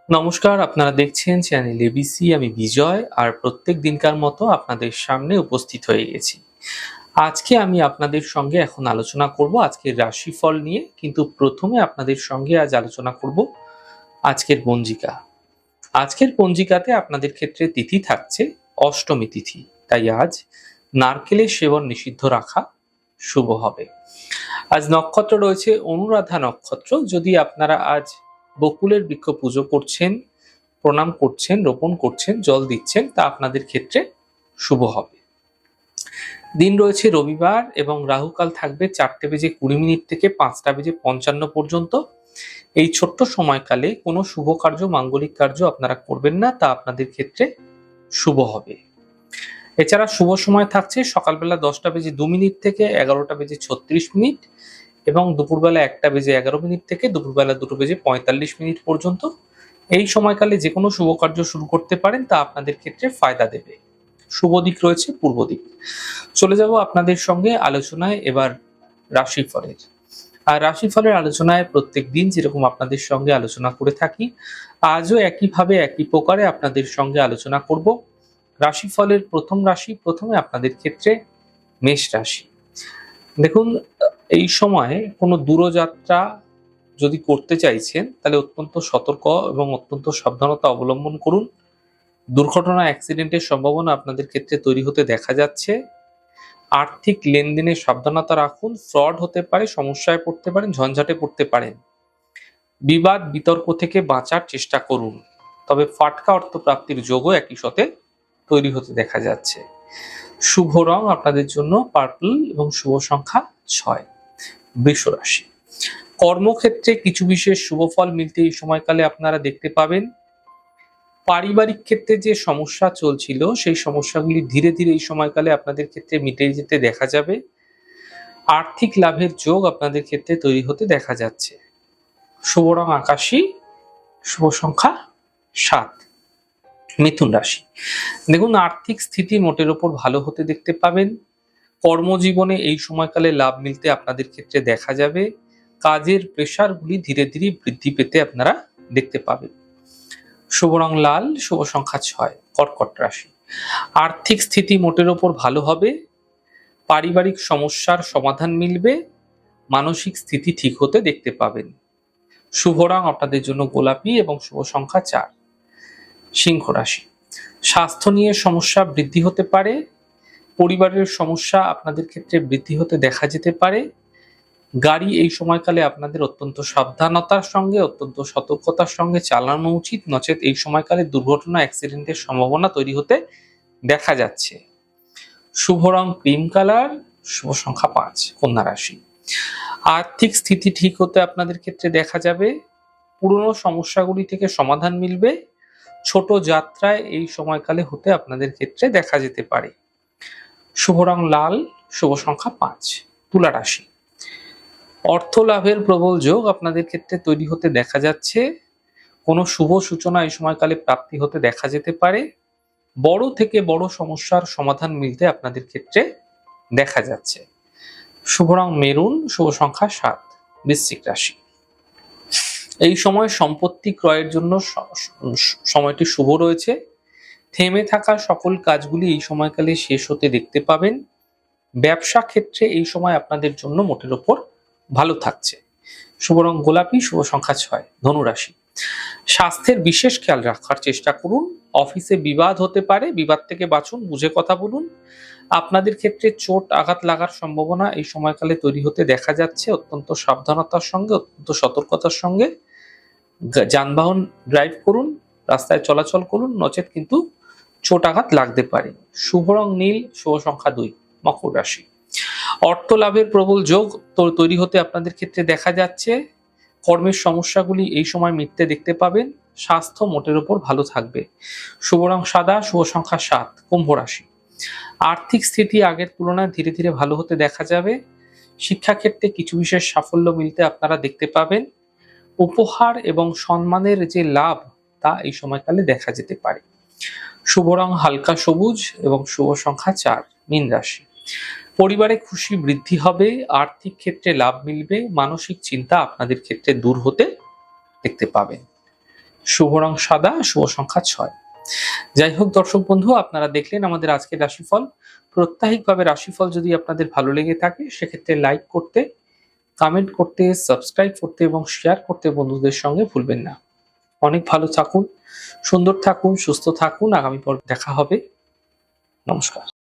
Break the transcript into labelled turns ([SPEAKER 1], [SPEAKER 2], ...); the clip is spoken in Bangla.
[SPEAKER 1] নমস্কার, আপনারা দেখছেন চ্যানেল এবিসি। আমি বিজয়, আর প্রত্যেক দিনকার মতো আপনাদের সামনে উপস্থিত হয়ে গেছি। আজকে আমি আপনাদের সঙ্গে এখন আলোচনা করব আজকের রাশিফল নিয়ে, কিন্তু প্রথমে আপনাদের সঙ্গে আজ আলোচনা করব আজকের পঞ্জিকা। আজকের পঞ্জিকাতে আপনাদের ক্ষেত্রে তিথি থাকছে অষ্টমী তিথি, তাই আজ নারকেলের সেবন নিষিদ্ধ রাখা শুভ হবে। আজ নক্ষত্র রয়েছে অনুরাধা নক্ষত্র। যদি আপনারা আজ বকুলের বৃক্ষ পুজো করছেন, প্রণাম করছেন, রোপণ করছেন, জল দিচ্ছেন, তা আপনাদের ক্ষেত্রে শুভ হবে। দিন রয়েছে রবিবার এবং রাহুকাল থাকবে 4:20 থেকে 5:55 পর্যন্ত। এই ছোট্ট সময়কালে কোনো শুভ কার্য, মাঙ্গলিক কার্য আপনারা করবেন না, তা আপনাদের ক্ষেত্রে শুভ হবে। এছাড়া শুভ সময় থাকছে সকালবেলা 10:02 থেকে 11:36 এবং দুপুরবেলা 1:11 থেকে দুপুরবেলা 2:45 পর্যন্ত। এই সময়কালে যে কোনো শুভ কার্য শুরু করতে পারেন, তা আপনাদের ক্ষেত্রে ফায়দা দেবে। শুভ দিক রয়েছে পূর্ব দিক। চলে যাব আপনাদের সঙ্গে আলোচনায় এবার রাশিফলের। আর রাশিফলের আলোচনায় প্রত্যেক দিন যেরকম আপনাদের সঙ্গে আলোচনা করে থাকি, আজও একইভাবে একই প্রকারে আপনাদের সঙ্গে আলোচনা করব। রাশিফলের প্রথম রাশি, প্রথমে আপনাদের ক্ষেত্রে মেষ রাশি। দেখুন, এই সময়ে কোনো দূরযাত্রা যদি করতে চাইছেন, তাহলে অত্যন্ত সতর্ক এবং অত্যন্ত সাবধানতা অবলম্বন করুন। দুর্ঘটনা, অ্যাক্সিডেন্টের সম্ভাবনা আপনাদের ক্ষেত্রে তৈরি হতে দেখা যাচ্ছে। আর্থিক লেনদেনে সাবধানতা রাখুন। ফ্রড হতে পারে, সমস্যায় পড়তে পারেন, ঝঞ্ঝাটে পড়তে পারেন। বিবাদ বিতর্ক থেকে বাঁচার চেষ্টা করুন। তবে ফাটকা অর্থপ্রাপ্তির যোগও একই সাথে তৈরি হতে দেখা যাচ্ছে। শুভ রং আপনাদের জন্য পার্পল এবং শুভ সংখ্যা 6। বৃষ রাশি। কর্মক্ষেত্রে কিছু বিশেষ শুভ ফল মিলতে এই সময়কালে আপনারা দেখতে পাবেন। পারিবারিক ক্ষেত্রে যে সমস্যা চলছিল, সেই সমস্যাগুলি ধীরে ধীরে এই সময়কালে আপনাদের ক্ষেত্রে মিটে যেতে দেখা যাবে। আর্থিক লাভের যোগ আপনাদের ক্ষেত্রে তৈরি হতে দেখা যাচ্ছে। শুভ রং আকাশী, শুভ সংখ্যা 7। মিথুন রাশি। দেখুন, আর্থিক স্থিতি মোটের ওপর ভালো হতে দেখতে পাবেন। কর্মজীবনে এই সময়কালে লাভ মিলতে আপনাদের ক্ষেত্রে দেখা যাবে। কাজের প্রেসারগুলি ধীরে ধীরে বৃদ্ধি পেতে আপনারা দেখতে পাবেন। শুভ রং লাল, শুভ সংখ্যা 6। কর্কট রাশি। আর্থিক স্থিতি মোটের ওপর ভালো হবে। পারিবারিক সমস্যার সমাধান মিলবে। মানসিক স্থিতি ঠিক হতে দেখতে পাবেন। শুভ রং আপনাদের জন্য গোলাপি এবং শুভ সংখ্যা 4। সিংহ রাশি। স্বাস্থ্য নিয়ে সমস্যা বৃদ্ধি হতে পারে। পরিবারের সমস্যা আপনাদের ক্ষেত্রে বৃদ্ধি হতে দেখা যেতে পারে। গাড়ি এই সময়কালে আপনাদের অত্যন্ত সাবধানতার সঙ্গে, অত্যন্ত সতর্কতার সঙ্গে চালানো উচিত, নচেত এই সময়কালে দুর্ঘটনা, অ্যাক্সিডেন্টের সম্ভাবনা তৈরি হতে দেখা যাচ্ছে। শুভ রং ক্রিম কালার, শুভ সংখ্যা 5। কন্যা রাশি। আর্থিক স্থিতি ঠিক হতে আপনাদের ক্ষেত্রে দেখা যাবে। পুরনো সমস্যাগুলি থেকে সমাধান মিলবে। ছোট যাত্রায় এই সময়কালে হতে আপনাদের ক্ষেত্রে দেখা যেতে পারে। শুভ রং লাল, শুভ সংখ্যা 5। তুলা রাশি। অর্থ লাভের প্রবল যোগ আপনাদের ক্ষেত্রে তৈরি হতে দেখা যাচ্ছে। কোনো শুভ সূচনা এই সময়কালে প্রাপ্তি হতে দেখা যেতে পারে। বড় থেকে বড় সমস্যার সমাধান মিলতে আপনাদের ক্ষেত্রে দেখা যাচ্ছে। শুভ রং মেরুন, শুভ সংখ্যা 7। বৃশ্চিক রাশি। এই সময় সম্পত্তি ক্রয়ের জন্য সময়টি শুভ রয়েছে। থেমে থাকা সকল কাজগুলি এই সময়কালে শেষ হতে দেখতে পাবেন। ব্যবসা ক্ষেত্রে এই সময় আপনাদের জন্য মোটের ওপর ভালো থাকছে। শুভ রং গোলাপি, শুভ সংখ্যা 6। ধনু রাশি। স্বাস্থ্যের বিশেষ খেয়াল রাখার চেষ্টা করুন। অফিসে বিবাদ হতে পারে, বিবাদ থেকে বাঁচুন, বুঝে কথা বলুন। আপনাদের ক্ষেত্রে চোট আঘাত লাগার সম্ভাবনা এই সময়কালে তৈরি হতে দেখা যাচ্ছে। অত্যন্ত সাবধানতার সঙ্গে, অত্যন্ত সতর্কতার সঙ্গে যানবাহন ড্রাইভ করুন, রাস্তায় চলাচল করুন, নচেত কিন্তু চোট আঘাত লাগতে পারে। শুভ রং নীল, শুভ সংখ্যা 2। মকর রাশি। অর্থ লাভের প্রবল যোগ তৈরি হতে আপনাদের ক্ষেত্রে দেখা যাচ্ছে। কর্মের সমস্যাগুলি এই সময় মিটতে দেখতে পাবেন। স্বাস্থ্য মোটের ওপর ভালো থাকবে। শুভ রং সাদা, শুভ সংখ্যা 7। কুম্ভ রাশি। আর্থিক স্থিতি আগের তুলনায় ধীরে ধীরে ভালো হতে দেখা যাবে। শিক্ষাক্ষেত্রে কিছু বিশেষ সাফল্য মিলতে আপনারা দেখতে পাবেন। উপহার এবং সম্মানের যে লাভ, তা এই সময়কালে দেখা যেতে পারে। শুভ রং হালকা সবুজ এবং শুভ সংখ্যা 4। মীন রাশি। পরিবারে খুশি বৃদ্ধি হবে। আর্থিক ক্ষেত্রে লাভ মিলবে। মানসিক চিন্তা আপনাদের ক্ষেত্রে দূর হতে দেখতে পাবেন। শুভ রং সাদা, শুভ সংখ্যা 6। যাই হোক দর্শক বন্ধু, আপনারা দেখলেন আমাদের আজকের রাশিফল। প্রত্যাহিকভাবে রাশিফল যদি আপনাদের ভালো লেগে থাকে সেক্ষেত্রে লাইক করতে, কমেন্ট করতে, সাবস্ক্রাইব করতে এবং শেয়ার করতে বন্ধুদের সঙ্গে ভুলবেন না। অনেক ভালো থাকুন, সুন্দর থাকুন, সুস্থ থাকুন। আগামী পর্বে দেখা হবে। নমস্কার।